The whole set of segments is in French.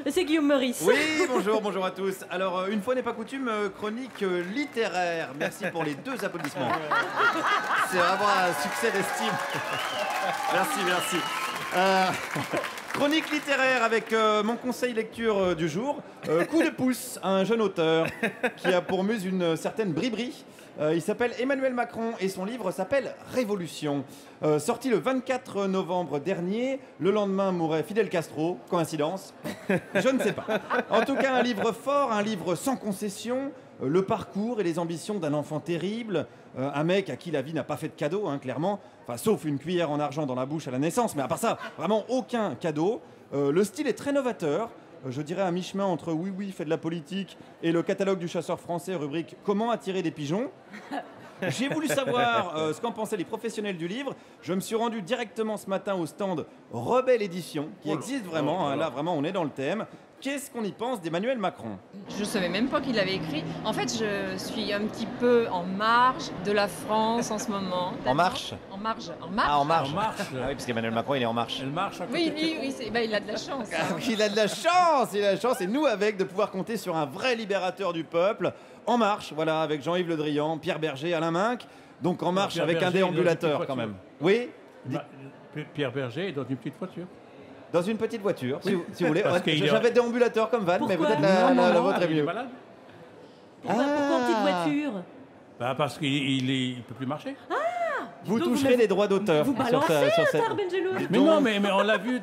C'est Guillaume Meurice. Oui, bonjour, bonjour à tous. Alors, une fois n'est pas coutume, chronique littéraire. Merci pour les 2 applaudissements. C'est vraiment un succès d'estime. Merci, merci. Chronique littéraire avec mon conseil lecture du jour. Coup de pouce à un jeune auteur qui a pour muse une certaine Bribri. Il s'appelle Emmanuel Macron et son livre s'appelle Révolution. Sorti le 24 novembre dernier, le lendemain mourait Fidel Castro. Coïncidence? Je ne sais pas. En tout cas, un livre fort, un livre sans concession. Le parcours et les ambitions d'un enfant terrible. Un mec à qui la vie n'a pas fait de cadeau, hein, clairement. Enfin, sauf une cuillère en argent dans la bouche à la naissance. Mais à part ça, vraiment aucun cadeau. Le style est très novateur. Je dirais à mi-chemin entre Oui, oui, fait de la politique et le catalogue du chasseur français, rubrique Comment attirer des pigeons. J'ai voulu savoir ce qu'en pensaient les professionnels du livre. Je me suis rendu directement ce matin au stand Rebelle Édition, qui existe vraiment. Hein, là, vraiment, on est dans le thème. Qu'est-ce qu'on y pense d'Emmanuel Macron? Je ne savais même pas qu'il avait écrit. En fait, je suis un petit peu en marge de la France en ce moment. En marche? En marge. En marche. Ah, en marche. En marche. Ah oui, parce qu'Emmanuel Macron, il est en marche. Elle marche à côté Oui, de oui, oui, il a de la chance. Ah oui, il a de la chance, il a de la chance. Et nous, avec, de pouvoir compter sur un vrai libérateur du peuple. En marche, voilà, avec Jean-Yves Le Drian, Pierre Berger, Alain Minc. Donc en marche Pierre avec Berger un déambulateur est dans quand une même. petite Oui, Bah, Pierre Berger est dans une petite voiture. dans une petite voiture, si vous voulez. Parce qu'il est- J'avais déambulateur comme van, mais Pourquoi? peut-être la vôtre est il est mieux. malade. Pourquoi en petite voiture? Bah, parce qu'il peut plus marcher. Vous Donc, toucherez des droits d'auteur. Vous balancez, Tar Benjelloun. Mais non, mais on l'a vu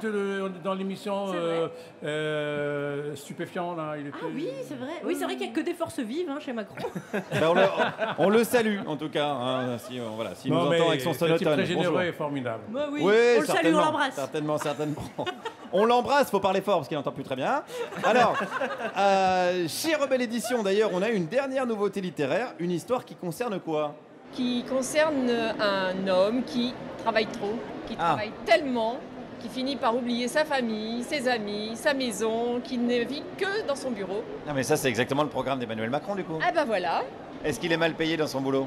dans l'émission C'est vrai. Stupéfiant là. Il était... Ah oui, c'est vrai. Oui, c'est vrai qu'il n'y a que des forces vives hein, chez Macron. Ben, on le salue en tout cas, hein, si, voilà, s'il nous Non, mais entend avec son c'est un type sonotone. très généreux Bonjour. et formidable. Bah oui, Oui, on le salue, on certainement, l'embrasse. certainement, certainement. On l'embrasse, faut parler fort parce qu'il n'entend plus très bien. Alors, chez Rebelle Édition d'ailleurs, on a une dernière nouveauté littéraire, une histoire qui concerne quoi? Qui concerne un homme qui travaille trop, qui travaille tellement, qui finit par oublier sa famille, ses amis, sa maison, qui ne vit que dans son bureau. Non mais ça c'est exactement le programme d'Emmanuel Macron du coup. Ah ben voilà. Est-ce qu'il est mal payé dans son boulot?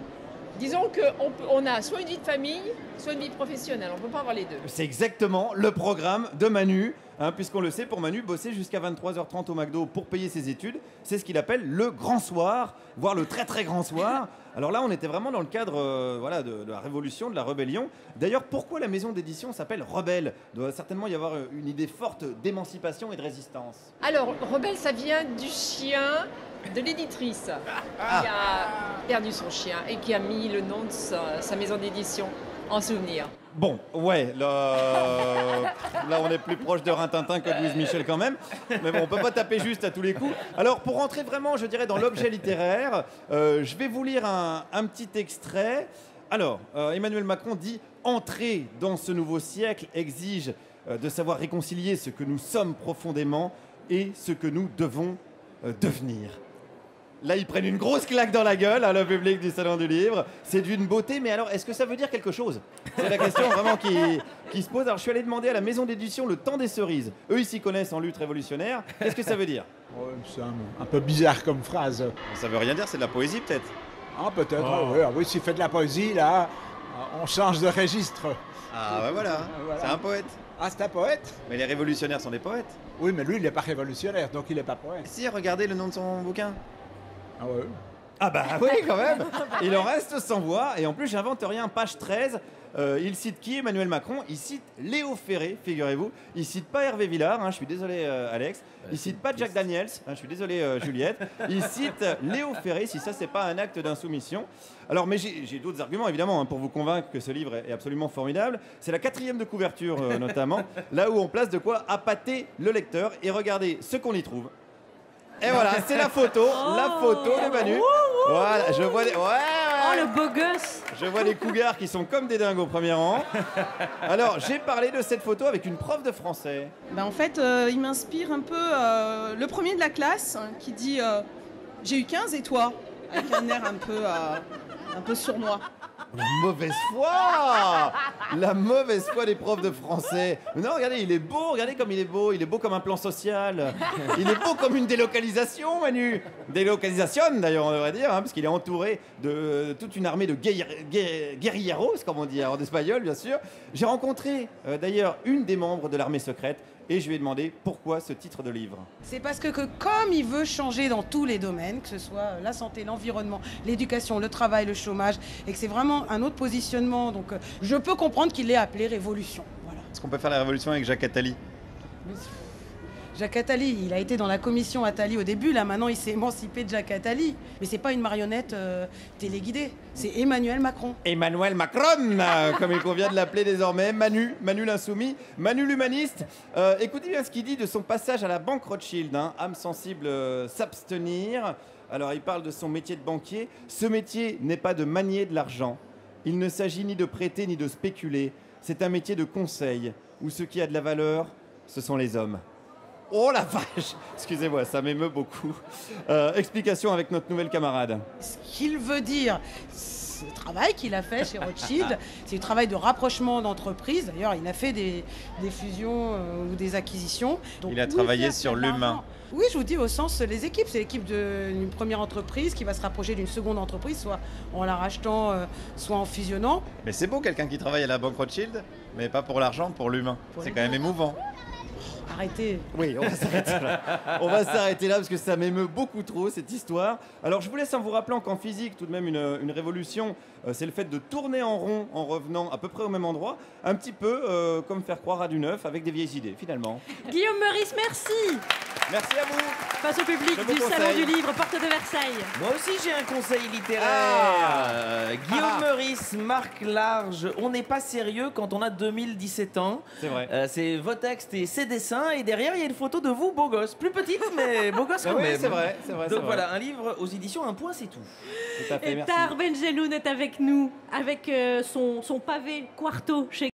Disons qu'on a soit une vie de famille, soit une vie professionnelle. On ne peut pas avoir les deux. C'est exactement le programme de Manu, hein, puisqu'on le sait, pour Manu, bosser jusqu'à 23h30 au McDo pour payer ses études, c'est ce qu'il appelle le grand soir, voire le très très grand soir. Alors là, on était vraiment dans le cadre voilà, de la révolution, de la rébellion. D'ailleurs, pourquoi la maison d'édition s'appelle Rebelle? Il doit certainement y avoir une idée forte d'émancipation et de résistance. Alors, Rebelle, ça vient du chien de l'éditrice qui a perdu son chien et qui a mis le nom de sa maison d'édition en souvenir. Bon, ouais, là on est plus proche de Rintintin que de Louise Michel quand même. Mais bon, on peut pas taper juste à tous les coups. Alors, pour rentrer vraiment, je dirais, dans l'objet littéraire, je vais vous lire un petit extrait. Alors, Emmanuel Macron dit « Entrer dans ce nouveau siècle exige de savoir réconcilier ce que nous sommes profondément et ce que nous devons devenir. » Là, ils prennent une grosse claque dans la gueule, hein, le public du Salon du Livre. C'est d'une beauté, mais alors, est-ce que ça veut dire quelque chose? C'est la question vraiment qui se pose. Alors, je suis allé demander à la maison d'édition Le Temps des Cerises. Eux, ils s'y connaissent en lutte révolutionnaire. Qu'est-ce que ça veut dire? Ouais, c'est un peu bizarre comme phrase. Ça veut rien dire, c'est de la poésie, peut-être. Ah, peut-être, Oh. oui. Ah oui, s'il fait de la poésie, là, on change de registre. Ah, bah voilà, Voilà. c'est un poète. Ah, c'est un poète? Mais les révolutionnaires sont des poètes. Oui, mais lui, il n'est pas révolutionnaire, donc il n'est pas poète. Si, regardez le nom de son bouquin. Ah ouais. Ah bah oui, quand même. Il en reste sans voix. Et en plus, j'invente rien. Page 13, il cite qui, Emmanuel Macron? Il cite Léo Ferré, figurez-vous. Il cite pas Hervé Villard, hein, je suis désolé Alex. Il cite pas Jack Daniels, hein, je suis désolé Juliette. Il cite Léo Ferré, si ça c'est pas un acte d'insoumission. Alors, mais j'ai d'autres arguments évidemment hein, pour vous convaincre que ce livre est absolument formidable. C'est la 4e de couverture notamment, là où on place de quoi appâter le lecteur. Et regardez ce qu'on y trouve. Et voilà, c'est la photo de Manu. Voilà, je vois les... Oh, le beau gosse. Je vois les cougars qui sont comme des dingues au premier rang. Alors, j'ai parlé de cette photo avec une prof de français. Ben, en fait, il m'inspire un peu le premier de la classe hein, qui dit j'ai eu 15 et toi? Avec un air un peu sournois. La mauvaise foi! La mauvaise foi des profs de français. Non, regardez, il est beau, regardez comme il est beau comme un plan social. Il est beau comme une délocalisation, Manu. Délocalisation, d'ailleurs, on devrait dire, hein, parce qu'il est entouré de toute une armée de guerrilleros, comme on dit en espagnol, bien sûr. J'ai rencontré, d'ailleurs, une des membres de l'armée secrète. et je lui ai demandé pourquoi ce titre de livre. C'est parce que comme il veut changer dans tous les domaines, que ce soit la santé, l'environnement, l'éducation, le travail, le chômage, et que c'est vraiment un autre positionnement, donc je peux comprendre qu'il l'ait appelé Révolution. Voilà. Est-ce qu'on peut faire la révolution avec Jacques Attali? Jacques Attali, il a été dans la commission Attali au début, là maintenant il s'est émancipé de Jacques Attali. Mais c'est pas une marionnette téléguidée, c'est Emmanuel Macron. Emmanuel Macron, comme il convient de l'appeler désormais, Manu l'insoumis, Manu l'humaniste. Écoutez bien ce qu'il dit de son passage à la banque Rothschild, hein. Âme sensible, s'abstenir. Alors il parle de son métier de banquier. Ce métier n'est pas de manier de l'argent. Il ne s'agit ni de prêter ni de spéculer. C'est un métier de conseil, où ce qui a de la valeur, ce sont les hommes. Oh la vache! Excusez-moi, ça m'émeut beaucoup. Explication avec notre nouvelle camarade. Ce qu'il veut dire, ce travail qu'il a fait chez Rothschild, c'est du travail de rapprochement d'entreprises. D'ailleurs, il a fait des fusions ou des acquisitions. Donc, il a travaillé sur l'humain. Oui, je vous dis au sens les équipes. C'est l'équipe d'une première entreprise qui va se rapprocher d'une seconde entreprise, soit en la rachetant, soit en fusionnant. Mais c'est beau quelqu'un qui travaille à la banque Rothschild, mais pas pour l'argent, pour l'humain. C'est quand même émouvant. Arrêtez. Oui, on va s'arrêter là. On va s'arrêter là parce que ça m'émeut beaucoup trop cette histoire. Alors je vous laisse en vous rappelant qu'en physique, tout de même une révolution, c'est le fait de tourner en rond en revenant à peu près au même endroit, un petit peu comme faire croire à du neuf avec des vieilles idées finalement. Guillaume Meurice, merci. Merci à vous. Face au public du Salon du Livre, porte de Versailles. Moi aussi j'ai un conseil littéraire. Guillaume Meurice, Marc Large, on n'est pas sérieux quand on a 2017 ans. C'est vrai. C'est vos textes et ses dessins, et derrière il y a une photo de vous beau gosse, plus petite mais beau gosse quand Oui, même. c'est vrai. Donc voilà, un livre aux éditions Un Point c'est tout. Tout à fait, Et merci. Tahar Benjeloun est avec nous, avec son pavé quarto chez